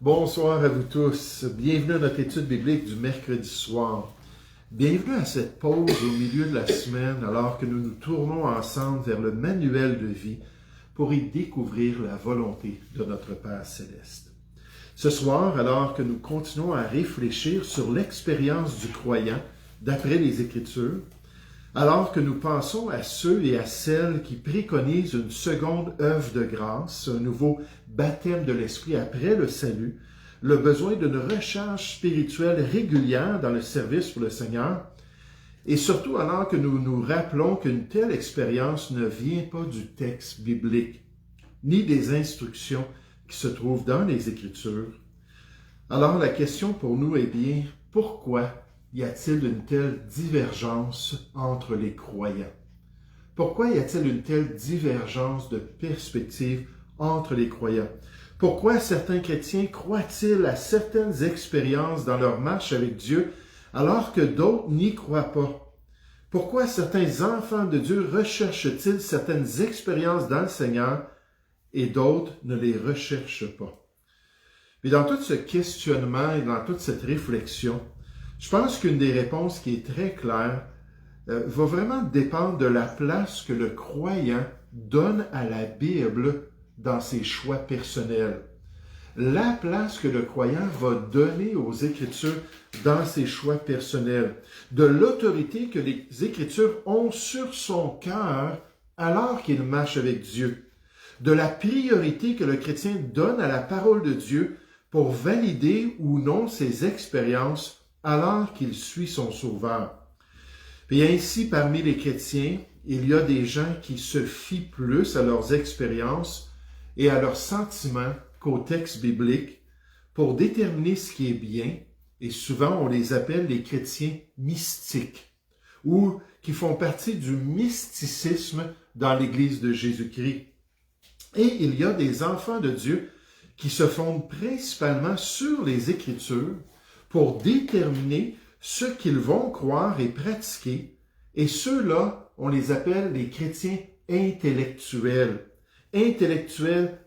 Bonsoir à vous tous. Bienvenue à notre étude biblique du mercredi soir. Bienvenue à cette pause au milieu de la semaine alors que nous nous tournons ensemble vers le manuel de vie pour y découvrir la volonté de notre Père céleste. Ce soir, alors que nous continuons à réfléchir sur l'expérience du croyant d'après les Écritures, alors que nous pensons à ceux et à celles qui préconisent une seconde œuvre de grâce, un nouveau baptême de l'Esprit après le salut, le besoin d'une recharge spirituelle régulière dans le service pour le Seigneur, et surtout alors que nous nous rappelons qu'une telle expérience ne vient pas du texte biblique, ni des instructions qui se trouvent dans les Écritures. Alors la question pour nous est bien, pourquoi y a-t-il une telle divergence entre les croyants? Pourquoi y a-t-il une telle divergence de perspective entre les croyants? Pourquoi certains chrétiens croient-ils à certaines expériences dans leur marche avec Dieu alors que d'autres n'y croient pas? Pourquoi certains enfants de Dieu recherchent-ils certaines expériences dans le Seigneur et d'autres ne les recherchent pas? Et dans tout ce questionnement et dans toute cette réflexion, je pense qu'une des réponses qui est très claire va vraiment dépendre de la place que le croyant donne à la Bible dans ses choix personnels. La place que le croyant va donner aux Écritures dans ses choix personnels. De l'autorité que les Écritures ont sur son cœur alors qu'il marche avec Dieu. De la priorité que le chrétien donne à la parole de Dieu pour valider ou non ses expériences alors qu'il suit son Sauveur. Et ainsi, parmi les chrétiens, il y a des gens qui se fient plus à leurs expériences et à leurs sentiments qu'au texte biblique pour déterminer ce qui est bien, et souvent on les appelle les chrétiens mystiques, ou qui font partie du mysticisme dans l'Église de Jésus-Christ. Et il y a des enfants de Dieu qui se fondent principalement sur les Écritures pour déterminer ce qu'ils vont croire et pratiquer, et ceux-là, on les appelle les chrétiens intellectuels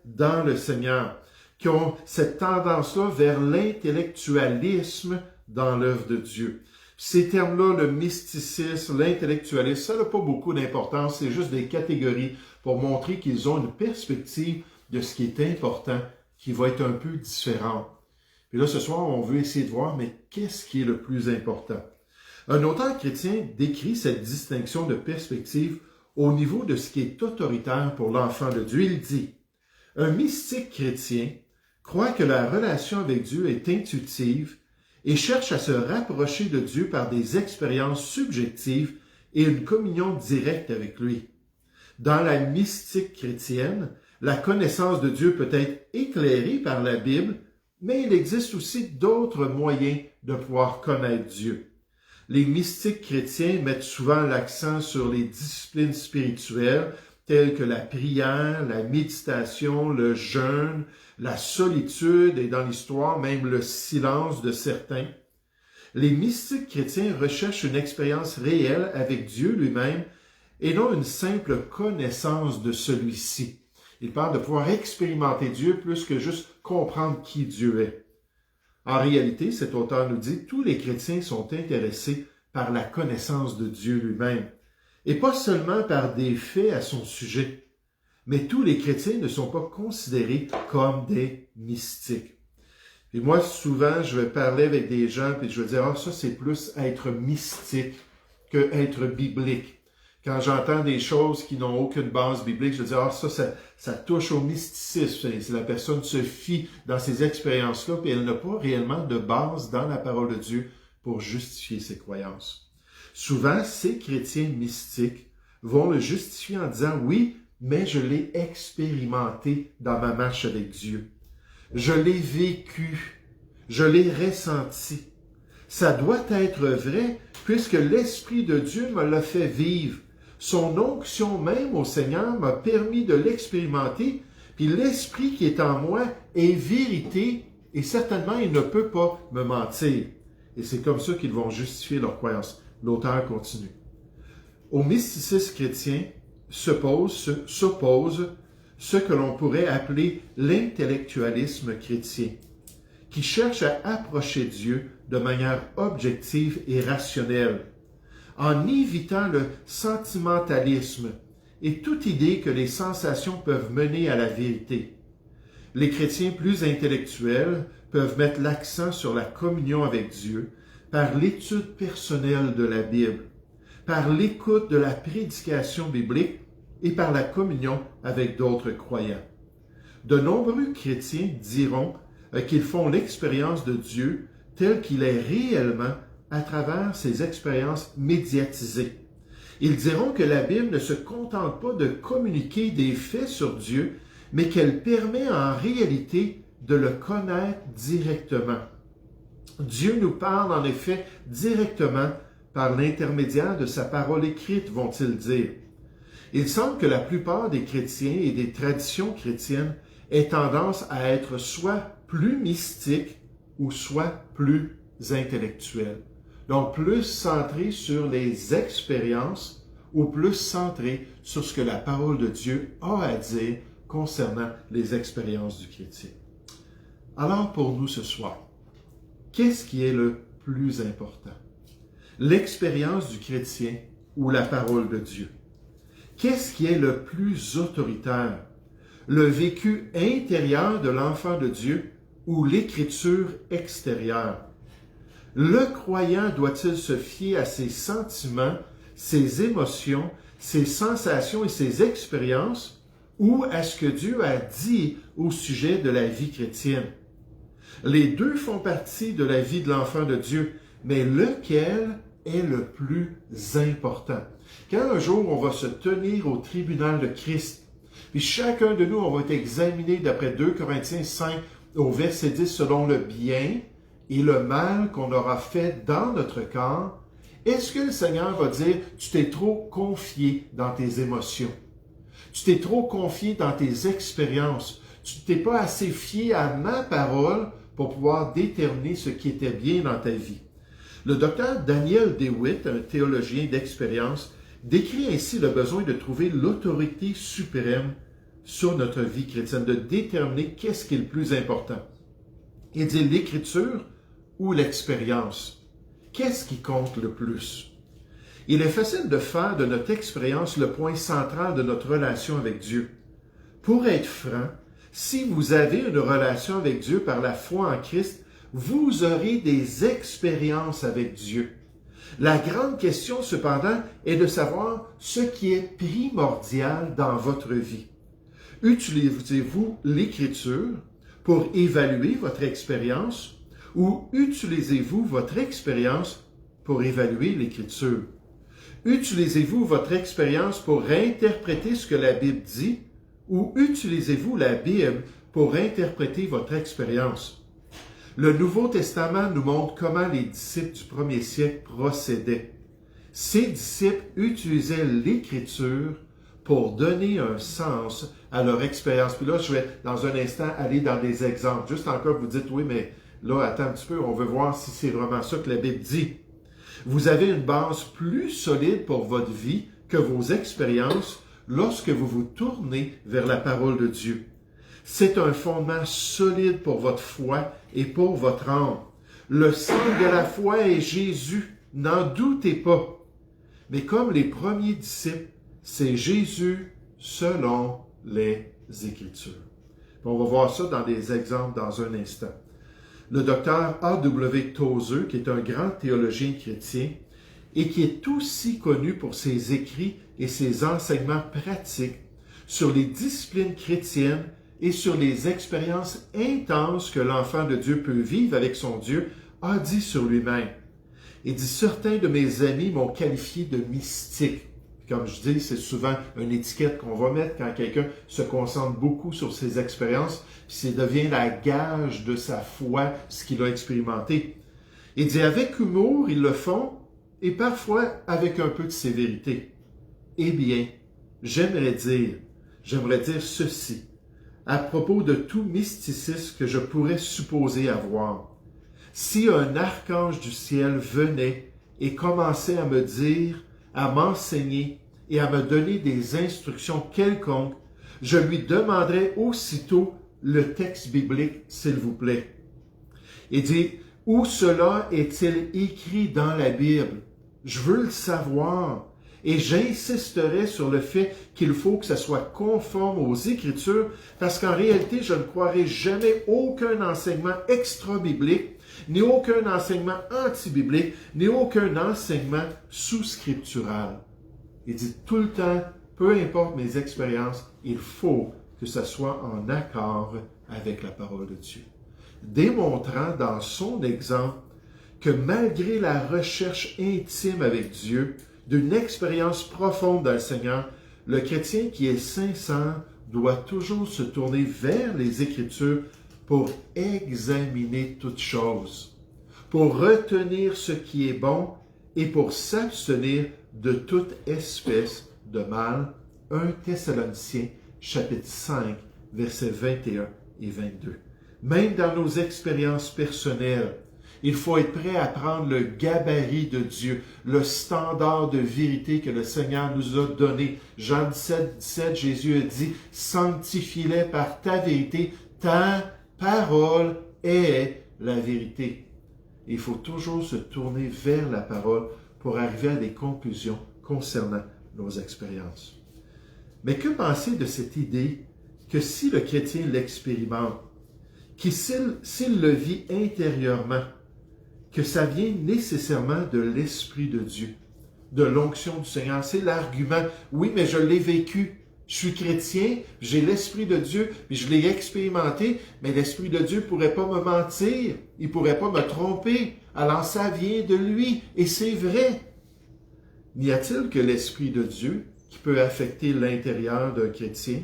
dans le Seigneur, qui ont cette tendance-là vers l'intellectualisme dans l'œuvre de Dieu. Ces termes-là, le mysticisme, l'intellectualisme, ça n'a pas beaucoup d'importance, c'est juste des catégories pour montrer qu'ils ont une perspective de ce qui est important, qui va être un peu différente. Puis là, ce soir, on veut essayer de voir, mais qu'est-ce qui est le plus important? Un auteur chrétien décrit cette distinction de perspective au niveau de ce qui est autoritaire pour l'enfant de Dieu. Il dit, « Un mystique chrétien croit que la relation avec Dieu est intuitive et cherche à se rapprocher de Dieu par des expériences subjectives et une communion directe avec lui. Dans la mystique chrétienne, la connaissance de Dieu peut être éclairée par la Bible, mais il existe aussi d'autres moyens de pouvoir connaître Dieu. Les mystiques chrétiens mettent souvent l'accent sur les disciplines spirituelles telles que la prière, la méditation, le jeûne, la solitude et dans l'histoire même le silence de certains. Les mystiques chrétiens recherchent une expérience réelle avec Dieu lui-même et non une simple connaissance de celui-ci. Ils parlent de pouvoir expérimenter Dieu plus que juste comprendre qui Dieu est. En réalité, cet auteur nous dit, tous les chrétiens sont intéressés par la connaissance de Dieu lui-même, et pas seulement par des faits à son sujet. Mais tous les chrétiens ne sont pas considérés comme des mystiques. Et moi, souvent, je vais parler avec des gens, puis je vais dire, ça c'est plus être mystique que être biblique. Quand j'entends des choses qui n'ont aucune base biblique, je dis, ça touche au mysticisme. Si la personne se fie dans ces expériences-là, puis elle n'a pas réellement de base dans la parole de Dieu pour justifier ses croyances. Souvent, ces chrétiens mystiques vont le justifier en disant, oui, mais je l'ai expérimenté dans ma marche avec Dieu. Je l'ai vécu. Je l'ai ressenti. Ça doit être vrai puisque l'Esprit de Dieu me l'a fait vivre. Son onction même au Seigneur m'a permis de l'expérimenter, puis l'Esprit qui est en moi est vérité, et certainement il ne peut pas me mentir. Et c'est comme ça qu'ils vont justifier leur croyance. L'auteur continue. Au mysticisme chrétien s'oppose ce que l'on pourrait appeler l'intellectualisme chrétien. qui cherche à approcher Dieu de manière objective et rationnelle, en évitant le sentimentalisme et toute idée que les sensations peuvent mener à la vérité. Les chrétiens plus intellectuels peuvent mettre l'accent sur la communion avec Dieu par l'étude personnelle de la Bible, par l'écoute de la prédication biblique et par la communion avec d'autres croyants. De nombreux chrétiens diront qu'ils font l'expérience de Dieu tel qu'il est réellement à travers ses expériences médiatisées. Ils diront que la Bible ne se contente pas de communiquer des faits sur Dieu, mais qu'elle permet en réalité de le connaître directement. Dieu nous parle en effet directement par l'intermédiaire de sa parole écrite, vont-ils dire. Il semble que la plupart des chrétiens et des traditions chrétiennes aient tendance à être soit plus mystiques ou soit plus intellectuels. Donc plus centrés sur les expériences ou plus centrés sur ce que la parole de Dieu a à dire concernant les expériences du chrétien. Alors pour nous ce soir, qu'est-ce qui est le plus important? L'expérience du chrétien ou la parole de Dieu? Qu'est-ce qui est le plus autoritaire? Le vécu intérieur de l'enfant de Dieu ou l'écriture extérieure? Le croyant doit-il se fier à ses sentiments, ses émotions, ses sensations et ses expériences, ou à ce que Dieu a dit au sujet de la vie chrétienne? Les deux font partie de la vie de l'enfant de Dieu, mais lequel est le plus important? Quand un jour on va se tenir au tribunal de Christ, puis chacun de nous, on va être examiné d'après 2 Corinthiens 5 au verset 10 selon le bien et le mal qu'on aura fait dans notre corps, est-ce que le Seigneur va dire, tu t'es trop confié dans tes émotions, tu t'es trop confié dans tes expériences, tu t'es pas assez fié à ma parole pour pouvoir déterminer ce qui était bien dans ta vie? Le docteur Daniel DeWitt, un théologien d'expérience, décrit ainsi le besoin de trouver l'autorité suprême sur notre vie chrétienne, de déterminer qu'est-ce qui est le plus important. Il dit l'écriture ou l'expérience. Qu'est-ce qui compte le plus? Il est facile de faire de notre expérience le point central de notre relation avec Dieu. Pour être franc, si vous avez une relation avec Dieu par la foi en Christ, vous aurez des expériences avec Dieu. La grande question, cependant, est de savoir ce qui est primordial dans votre vie. Utilisez-vous l'Écriture pour évaluer votre expérience ou utilisez-vous votre expérience pour évaluer l'Écriture? Utilisez-vous votre expérience pour interpréter ce que la Bible dit ou utilisez-vous la Bible pour interpréter votre expérience? Le Nouveau Testament nous montre comment les disciples du premier siècle procédaient. Ces disciples utilisaient l'Écriture pour donner un sens à leur expérience. Puis là, je vais dans un instant aller dans des exemples. Juste encore, vous dites, oui, mais là, attends un petit peu, on veut voir si c'est vraiment ça que la Bible dit. Vous avez une base plus solide pour votre vie que vos expériences lorsque vous vous tournez vers la parole de Dieu. C'est un fondement solide pour votre foi et pour votre âme. Le centre de la foi est Jésus, n'en doutez pas. Mais comme les premiers disciples, c'est Jésus selon les Écritures. On va voir ça dans des exemples dans un instant. Le docteur A.W. Tozer, qui est un grand théologien chrétien et qui est aussi connu pour ses écrits et ses enseignements pratiques sur les disciplines chrétiennes et sur les expériences intenses que l'enfant de Dieu peut vivre avec son Dieu, a dit sur lui-même. Il dit, certains de mes amis m'ont qualifié de mystique. Comme je dis, c'est souvent une étiquette qu'on va mettre quand quelqu'un se concentre beaucoup sur ses expériences, puis ça devient la gage de sa foi, ce qu'il a expérimenté. Il dit, avec humour, ils le font, et parfois avec un peu de sévérité. Eh bien, j'aimerais dire ceci, à propos de tout mysticisme que je pourrais supposer avoir. Si un archange du ciel venait et commençait à me dire, à m'enseigner et à me donner des instructions quelconques, je lui demanderais aussitôt le texte biblique, s'il vous plaît. Il dit, où cela est-il écrit dans la Bible? Je veux le savoir. Et j'insisterai sur le fait qu'il faut que ça soit conforme aux Écritures, parce qu'en réalité, je ne croirai jamais aucun enseignement extra-biblique, ni aucun enseignement anti-biblique, ni aucun enseignement sous-scriptural. Il dit tout le temps, peu importe mes expériences, il faut que ça soit en accord avec la parole de Dieu. Démontrant dans son exemple que malgré la recherche intime avec Dieu, d'une expérience profonde dans le Seigneur, le chrétien qui est sincère doit toujours se tourner vers les Écritures pour examiner toutes choses, pour retenir ce qui est bon et pour s'abstenir de toute espèce de mal. 1 Thessaloniciens, chapitre 5, versets 21 et 22. Même dans nos expériences personnelles, il faut être prêt à prendre le gabarit de Dieu, le standard de vérité que le Seigneur nous a donné. Jean 17, 17, Jésus a dit, « Sanctifie-les par ta vérité, ta parole est la vérité. » Il faut toujours se tourner vers la parole pour arriver à des conclusions concernant nos expériences. Mais que penser de cette idée que si le chrétien l'expérimente, s'il le vit intérieurement, que ça vient nécessairement de l'Esprit de Dieu, de l'onction du Seigneur. C'est l'argument. Oui, mais je l'ai vécu. Je suis chrétien, j'ai l'Esprit de Dieu, puis je l'ai expérimenté, mais l'Esprit de Dieu ne pourrait pas me mentir, il ne pourrait pas me tromper. Alors ça vient de lui, et c'est vrai. N'y a-t-il que l'Esprit de Dieu qui peut affecter l'intérieur d'un chrétien?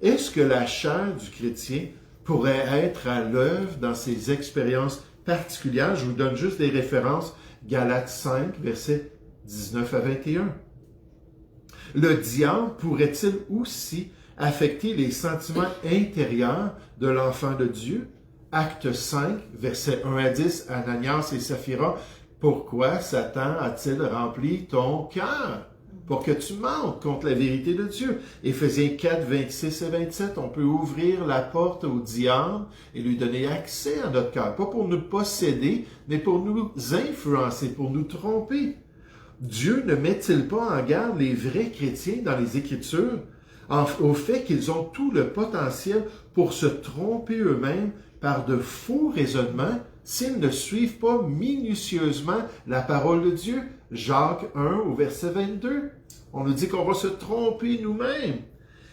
Est-ce que la chair du chrétien pourrait être à l'œuvre dans ses expériences particulière? Je vous donne juste des références. Galates 5, versets 19 à 21. Le diable pourrait-il aussi affecter les sentiments intérieurs de l'enfant de Dieu? Acte 5, versets 1 à 10, Ananias et Saphira. Pourquoi Satan a-t-il rempli ton cœur? Pour que tu mentes contre la vérité de Dieu. Éphésiens 4, 26 et 27, on peut ouvrir la porte au diable et lui donner accès à notre cœur. Pas pour nous posséder, mais pour nous influencer, pour nous tromper. Dieu ne met-il pas en garde les vrais chrétiens dans les Écritures au fait qu'ils ont tout le potentiel pour se tromper eux-mêmes par de faux raisonnements s'ils ne suivent pas minutieusement la parole de Dieu? Jacques 1 au verset 22. On nous dit qu'on va se tromper nous-mêmes.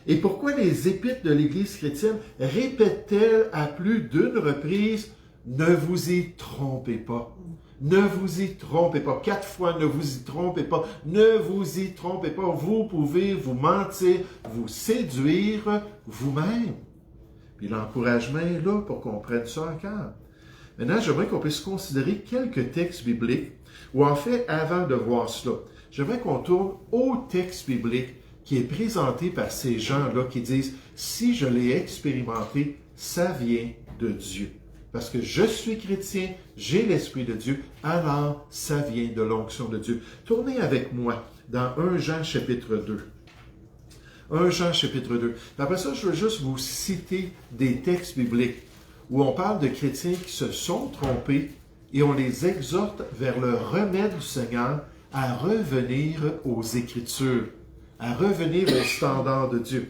Et pourquoi les épîtres de l'Église chrétienne répètent-elles à plus d'une reprise « Ne vous y trompez pas ». Ne vous y trompez pas. 4 fois, ne vous y trompez pas. Ne vous y trompez pas. Vous pouvez vous mentir, vous séduire vous-même. Puis l'encouragement est là pour qu'on prenne ça en cœur. Maintenant, j'aimerais qu'on puisse considérer quelques textes bibliques, ou en fait, avant de voir cela, j'aimerais qu'on tourne au texte biblique qui est présenté par ces gens-là qui disent « Si je l'ai expérimenté, ça vient de Dieu. » Parce que je suis chrétien, j'ai l'Esprit de Dieu, alors ça vient de l'onction de Dieu. Tournez avec moi dans 1 Jean chapitre 2. 1 Jean chapitre 2. Après ça, je veux juste vous citer des textes bibliques où on parle de chrétiens qui se sont trompés et on les exhorte vers le remède du Seigneur à revenir aux Écritures, à revenir au standard de Dieu.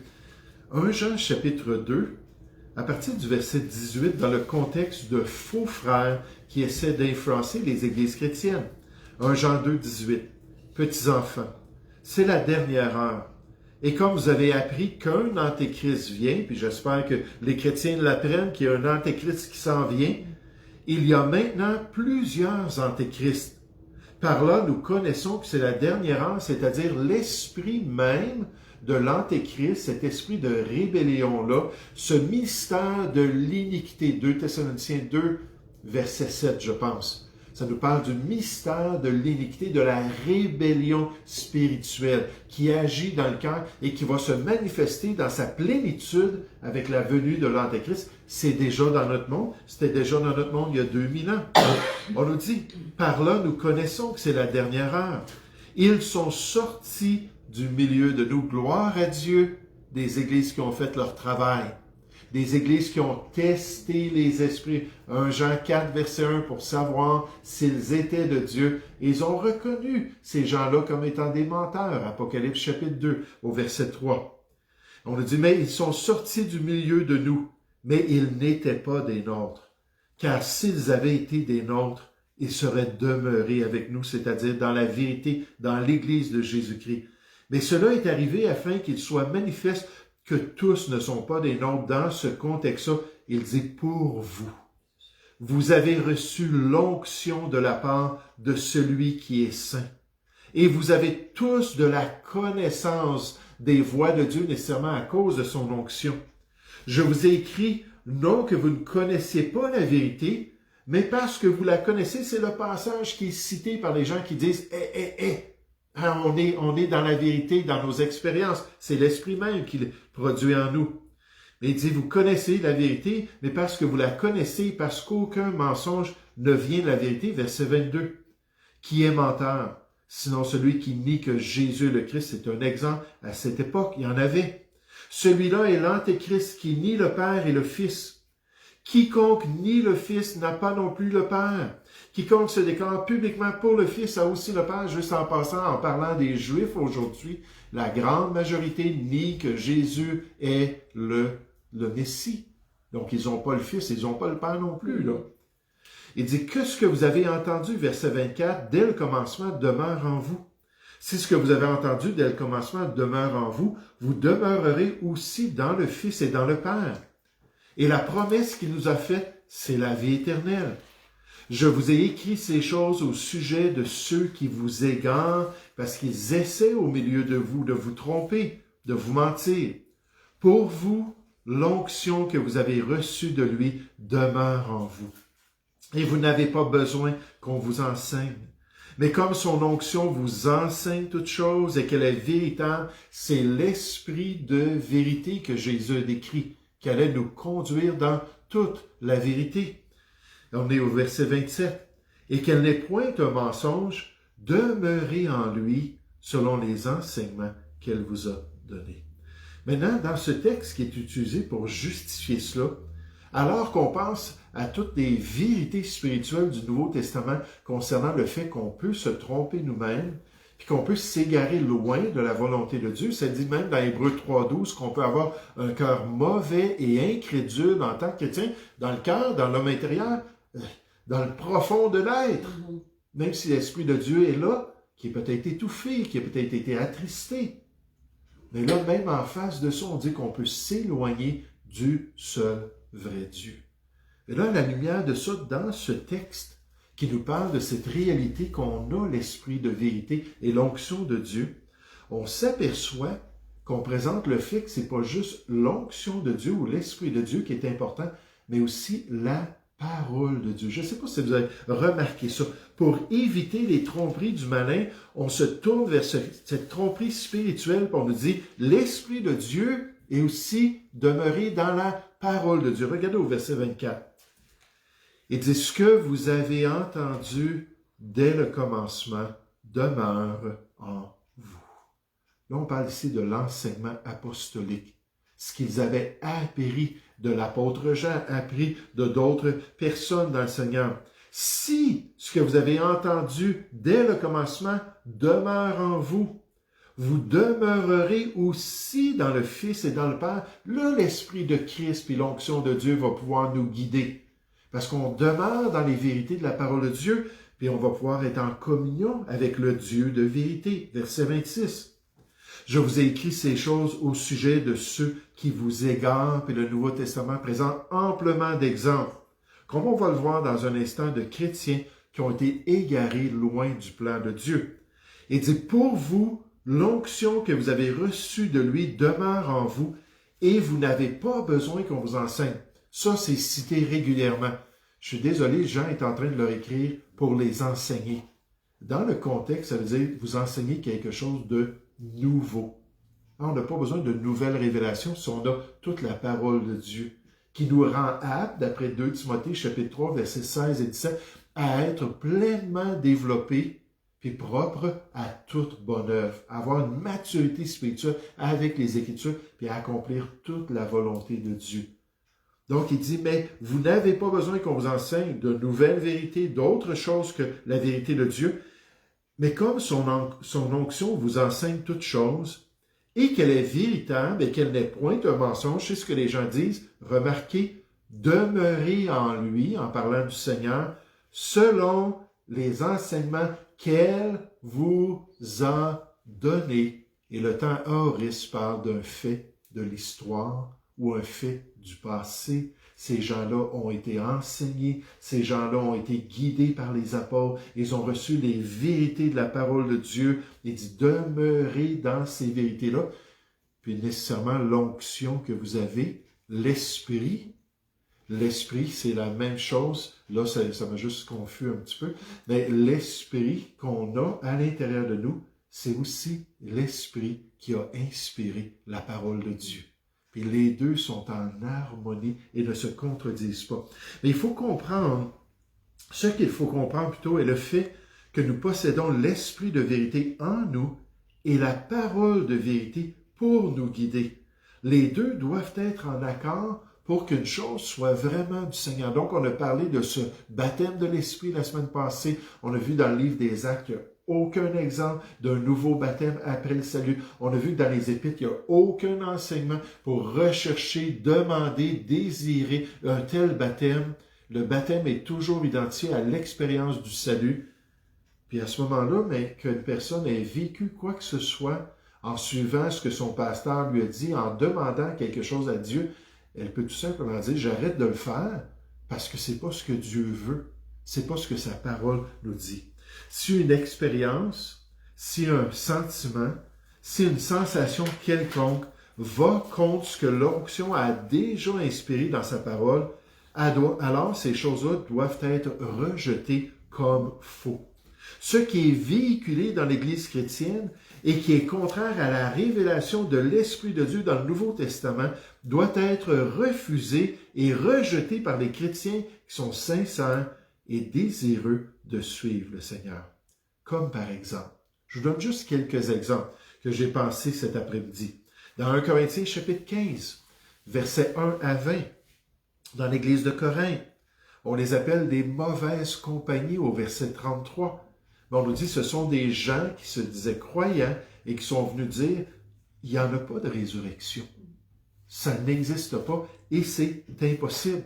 1 Jean chapitre 2, à partir du verset 18, dans le contexte de faux frères qui essaient d'influencer les églises chrétiennes. 1 Jean 2, 18. Petits enfants, c'est la dernière heure. Et comme vous avez appris qu'un antéchrist vient, puis j'espère que les chrétiens l'apprennent, qu'il y a un antéchrist qui s'en vient, il y a maintenant plusieurs antéchrists. Par là, nous connaissons que c'est la dernière heure, c'est-à-dire l'esprit même de l'antéchrist, cet esprit de rébellion-là, ce mystère de l'iniquité. 2 Thessaloniciens 2, verset 7, je pense. Ça nous parle du mystère de l'iniquité, de la rébellion spirituelle qui agit dans le cœur et qui va se manifester dans sa plénitude avec la venue de l'Antéchrist. C'est déjà dans notre monde. C'était déjà dans notre monde il y a 2000 ans. On nous dit, par là, nous connaissons que c'est la dernière heure. Ils sont sortis du milieu de nous. Gloire à Dieu des églises qui ont fait leur travail. des églises qui ont testé les esprits. 1 Jean 4, verset 1, pour savoir s'ils étaient de Dieu. Et ils ont reconnu ces gens-là comme étant des menteurs. Apocalypse chapitre 2, au verset 3. On a dit, mais ils sont sortis du milieu de nous, mais ils n'étaient pas des nôtres. Car s'ils avaient été des nôtres, ils seraient demeurés avec nous, c'est-à-dire dans la vérité, dans l'Église de Jésus-Christ. Mais cela est arrivé afin qu'il soit manifeste que tous ne sont pas des nôtres. Dans ce contexte-là, il dit pour vous. Vous avez reçu l'onction de la part de celui qui est saint. Et vous avez tous de la connaissance des voies de Dieu nécessairement à cause de son onction. Je vous ai écrit, non que vous ne connaissiez pas la vérité, mais parce que vous la connaissez, c'est le passage qui est cité par les gens qui disent « on est dans la vérité, dans nos expériences. C'est l'Esprit même qui le produit en nous. » Mais il dit « Vous connaissez la vérité, mais parce que vous la connaissez, parce qu'aucun mensonge ne vient de la vérité. » Verset 22. « Qui est menteur, sinon celui qui nie que Jésus le Christ. » C'est un exemple. À cette époque, il y en avait. « Celui-là est l'Antéchrist qui nie le Père et le Fils. » Quiconque nie le Fils n'a pas non plus le Père. Quiconque se déclare publiquement pour le Fils a aussi le Père. Juste en passant, en parlant des Juifs aujourd'hui, la grande majorité nie que Jésus est le Messie. Donc, ils n'ont pas le Fils, ils n'ont pas le Père non plus, là. Il dit que ce que vous avez entendu, verset 24, dès le commencement demeure en vous. Si ce que vous avez entendu dès le commencement demeure en vous, vous demeurerez aussi dans le Fils et dans le Père. Et la promesse qu'il nous a faite, c'est la vie éternelle. Je vous ai écrit ces choses au sujet de ceux qui vous égarent, parce qu'ils essaient au milieu de vous tromper, de vous mentir. Pour vous, l'onction que vous avez reçue de lui demeure en vous. Et vous n'avez pas besoin qu'on vous enseigne. Mais comme son onction vous enseigne toutes choses et qu'elle est véritable, c'est l'esprit de vérité que Jésus a décrit, qui allait nous conduire dans toute la vérité. On est au verset 27. Et qu'elle n'est point un mensonge, demeurez en lui selon les enseignements qu'elle vous a donnés. Maintenant, dans ce texte qui est utilisé pour justifier cela, alors qu'on pense à toutes les vérités spirituelles du Nouveau Testament concernant le fait qu'on peut se tromper nous-mêmes, puis qu'on peut s'égarer loin de la volonté de Dieu. Ça dit même dans Hébreux 3.12 qu'on peut avoir un cœur mauvais et incrédule en tant que chrétien, dans le cœur, dans l'homme intérieur, dans le profond de l'être. Même si l'Esprit de Dieu est là, qui est peut-être étouffé, qui a peut-être été attristé. Mais là, même en face de ça, on dit qu'on peut s'éloigner du seul vrai Dieu. Et là, à la lumière de ça, dans ce texte, qui nous parle de cette réalité qu'on a l'esprit de vérité et l'onction de Dieu, on s'aperçoit qu'on présente le fait que c'est pas juste l'onction de Dieu ou l'esprit de Dieu qui est important, mais aussi la parole de Dieu. Je ne sais pas si vous avez remarqué ça. Pour éviter les tromperies du malin, on se tourne vers cette tromperie spirituelle pour nous dire l'esprit de Dieu est aussi demeuré dans la parole de Dieu. Regardez au verset 24. Il dit, ce que vous avez entendu dès le commencement demeure en vous. Là, on parle ici de l'enseignement apostolique. Ce qu'ils avaient appris de l'apôtre Jean, appris de d'autres personnes dans le Seigneur. Si ce que vous avez entendu dès le commencement demeure en vous, vous demeurerez aussi dans le Fils et dans le Père. Là, l'Esprit de Christ et l'onction de Dieu va pouvoir nous guider. Parce qu'on demeure dans les vérités de la parole de Dieu, puis on va pouvoir être en communion avec le Dieu de vérité. Verset 26. Je vous ai écrit ces choses au sujet de ceux qui vous égarent, puis le Nouveau Testament présente amplement d'exemples, comme on va le voir dans un instant, de chrétiens qui ont été égarés loin du plan de Dieu. Il dit, pour vous, l'onction que vous avez reçue de lui demeure en vous, et vous n'avez pas besoin qu'on vous enseigne. Ça, c'est cité régulièrement. Je suis désolé, Jean est en train de leur écrire pour les enseigner. Dans le contexte, ça veut dire vous enseigner quelque chose de nouveau. On n'a pas besoin de nouvelles révélations si on a toute la parole de Dieu qui nous rend aptes, d'après 2 Timothée chapitre 3, versets 16 et 17, à être pleinement développés puis propres à toute bonne œuvre, à avoir une maturité spirituelle avec les Écritures puis à accomplir toute la volonté de Dieu. Donc, il dit, mais vous n'avez pas besoin qu'on vous enseigne de nouvelles vérités, d'autres choses que la vérité de Dieu, mais comme son onction vous enseigne toutes choses, et qu'elle est véritable et qu'elle n'est point un mensonge, c'est ce que les gens disent, remarquez, demeurez en lui, en parlant du Seigneur, selon les enseignements qu'elle vous a donnés. Et le temps aoriste parle d'un fait de l'histoire ou un fait du passé. Ces gens-là ont été enseignés, ces gens-là ont été guidés par les apôtres, ils ont reçu les vérités de la parole de Dieu. Il dit, demeurez dans ces vérités-là. Puis nécessairement l'onction que vous avez, l'esprit, c'est la même chose. Là, ça m'a juste confus un petit peu. Mais l'esprit qu'on a à l'intérieur de nous, c'est aussi l'esprit qui a inspiré la parole de Dieu. Puis les deux sont en harmonie et ne se contredisent pas. Mais il faut comprendre, ce qu'il faut comprendre plutôt est le fait que nous possédons l'esprit de vérité en nous et la parole de vérité pour nous guider. Les deux doivent être en accord pour qu'une chose soit vraiment du Seigneur. Donc, on a parlé de ce baptême de l'Esprit la semaine passée. On a vu dans le livre des Actes, il n'y a aucun exemple d'un nouveau baptême après le salut. On a vu que dans les Épîtres, il n'y a aucun enseignement pour rechercher, demander, désirer un tel baptême. Le baptême est toujours identifié à l'expérience du salut. Puis à ce moment-là, mais qu'une personne ait vécu quoi que ce soit en suivant ce que son pasteur lui a dit, en demandant quelque chose à Dieu, elle peut tout simplement dire, j'arrête de le faire parce que c'est pas ce que Dieu veut. C'est pas ce que sa parole nous dit. Si une expérience, si un sentiment, si une sensation quelconque va contre ce que l'onction a déjà inspiré dans sa parole, alors ces choses-là doivent être rejetées comme faux. Ce qui est véhiculé dans l'Église chrétienne et qui est contraire à la révélation de l'Esprit de Dieu dans le Nouveau Testament doit être refusé et rejeté par les chrétiens qui sont sincères et désireux de suivre le Seigneur. Comme par exemple, je vous donne juste quelques exemples que j'ai pensés cet après-midi. Dans 1 Corinthiens chapitre 15, versets 1 à 20, dans l'Église de Corinthe, on les appelle des mauvaises compagnies au verset 33. On nous dit ce sont des gens qui se disaient croyants et qui sont venus dire il n'y en a pas de résurrection. Ça n'existe pas et c'est impossible.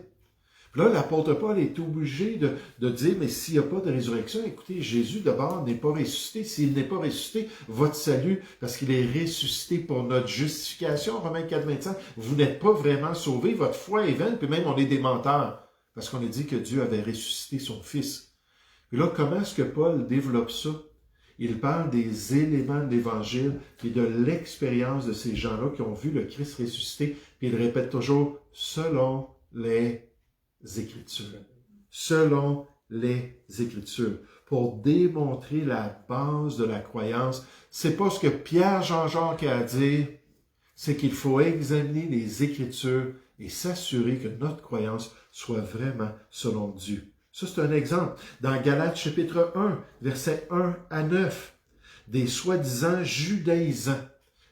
Puis là, l'apôtre Paul est obligé de dire mais s'il n'y a pas de résurrection, écoutez, Jésus d'abord n'est pas ressuscité. S'il n'est pas ressuscité, votre salut, parce qu'il est ressuscité pour notre justification, Romains 4, 25, vous n'êtes pas vraiment sauvés, votre foi est vaine, puis même on est des menteurs, parce qu'on a dit que Dieu avait ressuscité son Fils. Puis là, comment est-ce que Paul développe ça? Il parle des éléments de l'Évangile et de l'expérience de ces gens-là qui ont vu le Christ ressuscité. Puis il répète toujours, selon les Écritures. Selon les Écritures. Pour démontrer la base de la croyance. C'est pas ce que Pierre Jean-Jacques a à dire. C'est qu'il faut examiner les Écritures et s'assurer que notre croyance soit vraiment selon Dieu. Ça, c'est un exemple. Dans Galates chapitre 1, versets 1 à 9, des soi-disant judaïsants,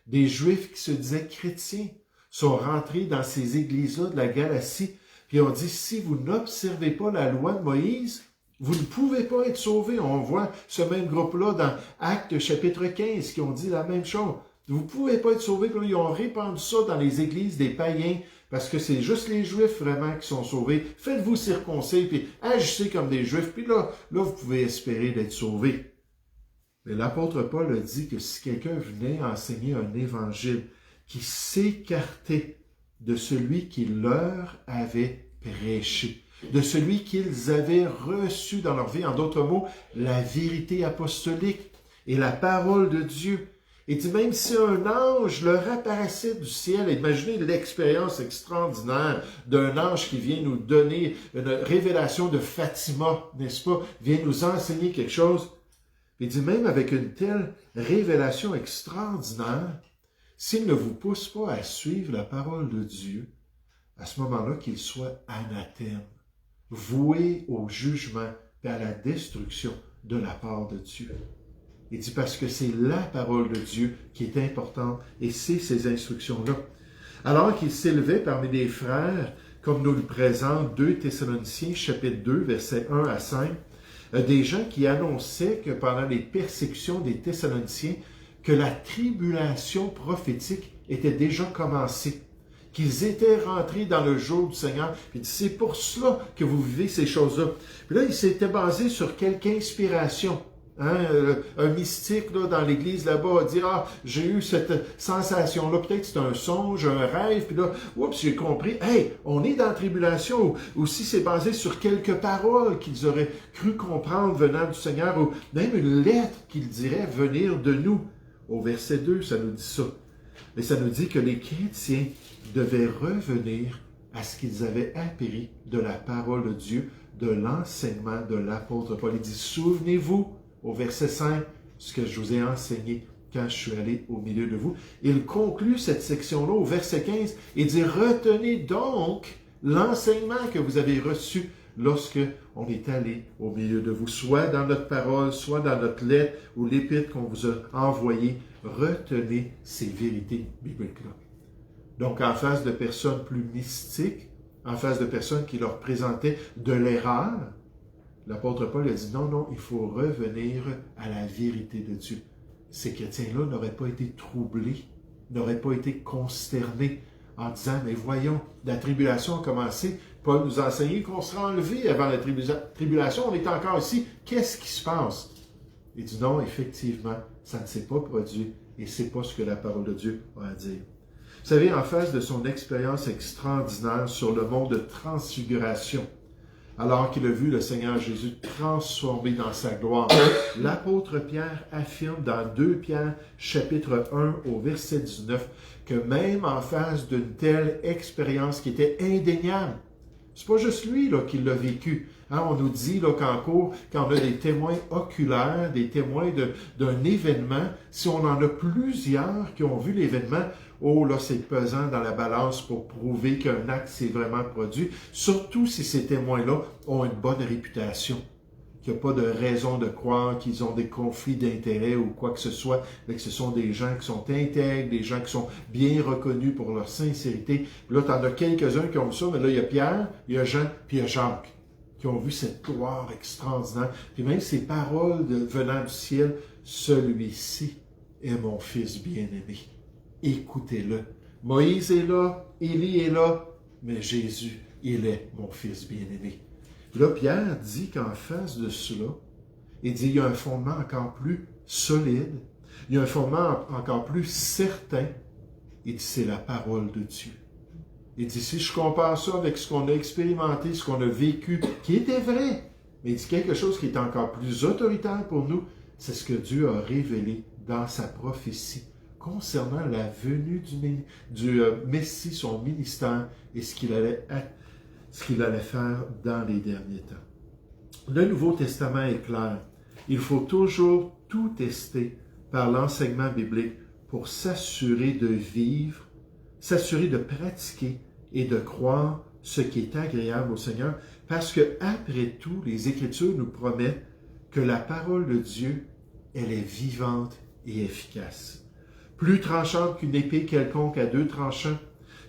des Juifs qui se disaient chrétiens, sont rentrés dans ces églises-là de la Galatie, puis ont dit, si vous n'observez pas la loi de Moïse, vous ne pouvez pas être sauvés. On voit ce même groupe-là dans Actes chapitre 15 qui ont dit la même chose. Vous ne pouvez pas être sauvés. Puis là, ils ont répandu ça dans les églises des païens, parce que c'est juste les Juifs vraiment qui sont sauvés. Faites-vous circoncis, puis agissez comme des Juifs, puis là, vous pouvez espérer d'être sauvés. Mais l'apôtre Paul a dit que si quelqu'un venait enseigner un évangile qui s'écartait de celui qui leur avait prêché, de celui qu'ils avaient reçu dans leur vie, en d'autres mots, la vérité apostolique et la parole de Dieu, et dit, même si un ange leur apparaissait du ciel, imaginez l'expérience extraordinaire d'un ange qui vient nous donner une révélation de Fatima, n'est-ce pas, vient nous enseigner quelque chose. Il dit, même avec une telle révélation extraordinaire, s'il ne vous pousse pas à suivre la parole de Dieu, à ce moment-là, qu'il soit anathème, voué au jugement et à la destruction de la part de Dieu. Il dit parce que c'est la parole de Dieu qui est importante et c'est ces instructions-là. Alors qu'il s'élevait parmi les frères comme nous le présente 2 Thessaloniciens, chapitre 2, versets 1 à 5, des gens qui annonçaient que pendant les persécutions des Thessaloniciens, que la tribulation prophétique était déjà commencée, qu'ils étaient rentrés dans le jour du Seigneur. Puis c'est pour cela que vous vivez ces choses-là. Puis là, il s'était basé sur quelque inspiration. Un mystique là, dans l'église là-bas a dit « Ah, j'ai eu cette sensation-là, peut-être c'est un songe, un rêve, puis là, oups, j'ai compris, hey, on est dans la tribulation. » Ou si c'est basé sur quelques paroles qu'ils auraient cru comprendre venant du Seigneur, ou même une lettre qu'ils diraient venir de nous. Au verset 2, ça nous dit ça. Mais ça nous dit que les chrétiens devaient revenir à ce qu'ils avaient appris de la parole de Dieu, de l'enseignement de l'apôtre Paul. Il dit « Souvenez-vous » au verset 5, ce que je vous ai enseigné quand je suis allé au milieu de vous. Il conclut cette section-là au verset 15 et dit « Retenez donc l'enseignement que vous avez reçu lorsque on est allé au milieu de vous, soit dans notre parole, soit dans notre lettre ou l'épître qu'on vous a envoyé. Retenez ces vérités bibliques-là. » Donc, en face de personnes plus mystiques, en face de personnes qui leur présentaient de l'erreur, l'apôtre Paul a dit non, non, il faut revenir à la vérité de Dieu. Ces chrétiens-là n'auraient pas été troublés, n'auraient pas été consternés en disant, mais voyons, la tribulation a commencé. Paul nous a enseigné qu'on sera enlevé avant la tribulation, on est encore ici. Qu'est-ce qui se passe? Il dit non, effectivement, ça ne s'est pas produit et ce n'est pas ce que la parole de Dieu a à dire. Vous savez, en face de son expérience extraordinaire sur le mont de transfiguration, alors qu'il a vu le Seigneur Jésus transformé dans sa gloire, l'apôtre Pierre affirme dans 2 Pierre, chapitre 1, au verset 19, que même en face d'une telle expérience qui était indéniable, c'est pas juste lui là, qui l'a vécu. On nous dit là, qu'en cours, quand on a des témoins oculaires, des témoins d'un événement, si on en a plusieurs qui ont vu l'événement, oh là, c'est pesant dans la balance pour prouver qu'un acte s'est vraiment produit, surtout si ces témoins-là ont une bonne réputation, qu'il n'y a pas de raison de croire qu'ils ont des conflits d'intérêts ou quoi que ce soit, mais que ce sont des gens qui sont intègres, des gens qui sont bien reconnus pour leur sincérité. Puis là, tu en as quelques-uns qui ont vu ça, mais là, il y a Pierre, il y a Jean, puis il y a Jacques, qui ont vu cette gloire extraordinaire. Puis même ces paroles venant du ciel, celui-ci est mon fils bien-aimé. Écoutez-le. Moïse est là, Élie est là, mais Jésus, il est mon fils bien-aimé. Là, Pierre dit qu'en face de cela, il dit il y a un fondement encore plus solide, il y a un fondement encore plus certain. Il dit c'est la parole de Dieu. Il dit si je compare ça avec ce qu'on a expérimenté, ce qu'on a vécu, qui était vrai, mais il dit quelque chose qui est encore plus autoritaire pour nous, c'est ce que Dieu a révélé dans sa prophétie concernant la venue du Messie, son ministère et ce qu'il allait faire dans les derniers temps. Le Nouveau Testament est clair. Il faut toujours tout tester par l'enseignement biblique pour s'assurer de vivre, s'assurer de pratiquer et de croire ce qui est agréable au Seigneur, parce que après tout, les Écritures nous promettent que la parole de Dieu, elle est vivante et efficace. Plus tranchante qu'une épée quelconque à 2 tranchants,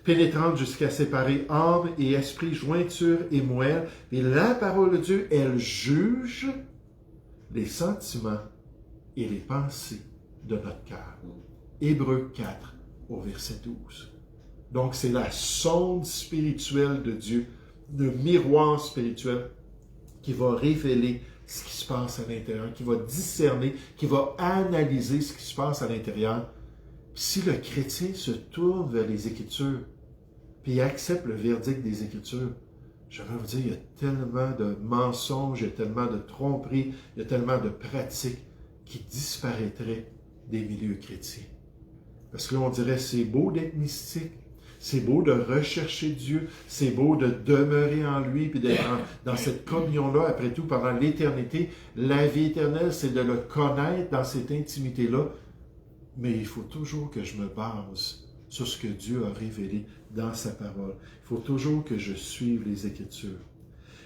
pénétrante jusqu'à séparer âme et esprit, jointure et moelle. Et la parole de Dieu, elle juge les sentiments et les pensées de notre cœur. Hébreux 4, au verset 12. Donc, c'est la sonde spirituelle de Dieu, le miroir spirituel qui va révéler ce qui se passe à l'intérieur, qui va discerner, qui va analyser ce qui se passe à l'intérieur. Si le chrétien se tourne vers les Écritures, puis accepte le verdict des Écritures, je vais vous dire, il y a tellement de mensonges, il y a tellement de tromperies, il y a tellement de pratiques qui disparaîtraient des milieux chrétiens. Parce que là, on dirait, c'est beau d'être mystique, c'est beau de rechercher Dieu, c'est beau de demeurer en lui, puis d'être dans cette communion-là, après tout, pendant l'éternité. La vie éternelle, c'est de le connaître dans cette intimité-là, mais il faut toujours que je me base sur ce que Dieu a révélé dans sa parole. Il faut toujours que je suive les Écritures.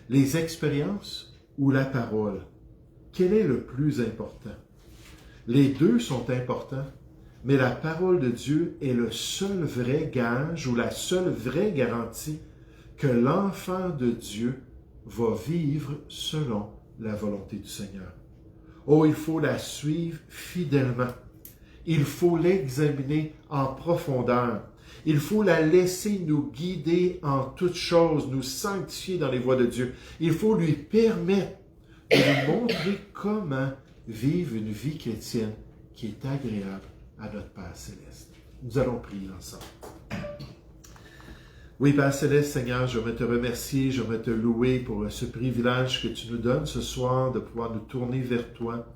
Les expériences ou la parole, quel est le plus important? Les deux sont importants, mais la parole de Dieu est le seul vrai gage ou la seule vraie garantie que l'enfant de Dieu va vivre selon la volonté du Seigneur. Oh, il faut la suivre fidèlement. Il faut l'examiner en profondeur. Il faut la laisser nous guider en toutes choses, nous sanctifier dans les voies de Dieu. Il faut lui permettre de nous montrer comment vivre une vie chrétienne qui est agréable à notre Père Céleste. Nous allons prier ensemble. Oui, Père Céleste, Seigneur, je veux te remercier, je veux te louer pour ce privilège que tu nous donnes ce soir de pouvoir nous tourner vers toi.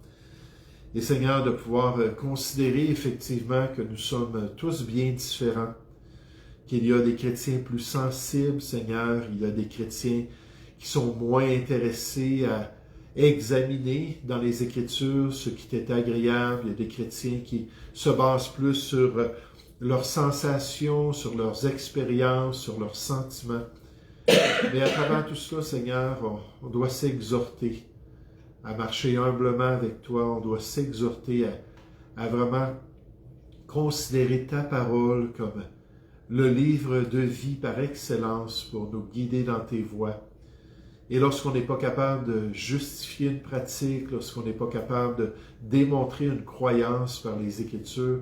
Et Seigneur, de pouvoir considérer effectivement que nous sommes tous bien différents, qu'il y a des chrétiens plus sensibles, Seigneur, il y a des chrétiens qui sont moins intéressés à examiner dans les Écritures ce qui t'est agréable, il y a des chrétiens qui se basent plus sur leurs sensations, sur leurs expériences, sur leurs sentiments. Mais à travers tout cela, Seigneur, on doit s'exhorter à marcher humblement avec toi. On doit s'exhorter à vraiment considérer ta parole comme le livre de vie par excellence pour nous guider dans tes voies. Et lorsqu'on n'est pas capable de justifier une pratique, lorsqu'on n'est pas capable de démontrer une croyance par les Écritures,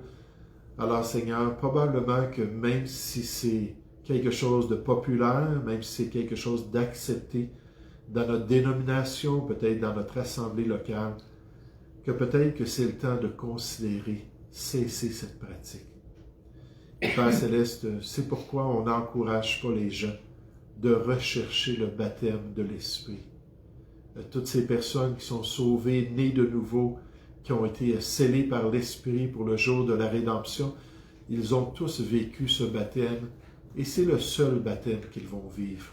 alors Seigneur, probablement que même si c'est quelque chose de populaire, même si c'est quelque chose d'accepté dans notre dénomination, peut-être dans notre assemblée locale, que peut-être que c'est le temps de considérer cesser cette pratique. Et Père Céleste, c'est pourquoi on n'encourage pas les gens de rechercher le baptême de l'Esprit. Toutes ces personnes qui sont sauvées, nées de nouveau, qui ont été scellés par l'Esprit pour le jour de la rédemption, ils ont tous vécu ce baptême et c'est le seul baptême qu'ils vont vivre.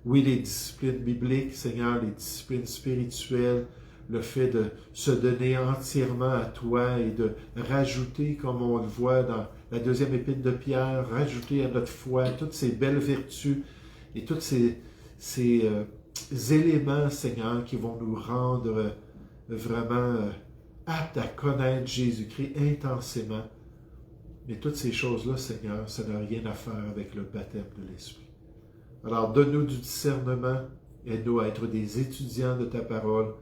Oui, les disciplines bibliques, Seigneur, les disciplines spirituelles, le fait de se donner entièrement à toi et de rajouter, comme on le voit dans la deuxième épître de Pierre, rajouter à notre foi toutes ces belles vertus et tous ces éléments, Seigneur, qui vont nous rendre vraiment aptes à connaître Jésus-Christ intensément. Mais toutes ces choses-là, Seigneur, ça n'a rien à faire avec le baptême de l'Esprit. Alors, donne-nous du discernement, aide-nous à être des étudiants de ta parole,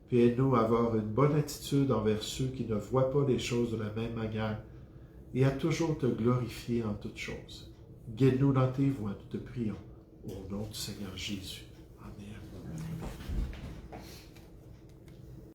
puis aide-nous à avoir une bonne attitude envers ceux qui ne voient pas les choses de la même manière, et à toujours te glorifier en toutes choses. Guide-nous dans tes voies, nous te prions, au nom du Seigneur Jésus.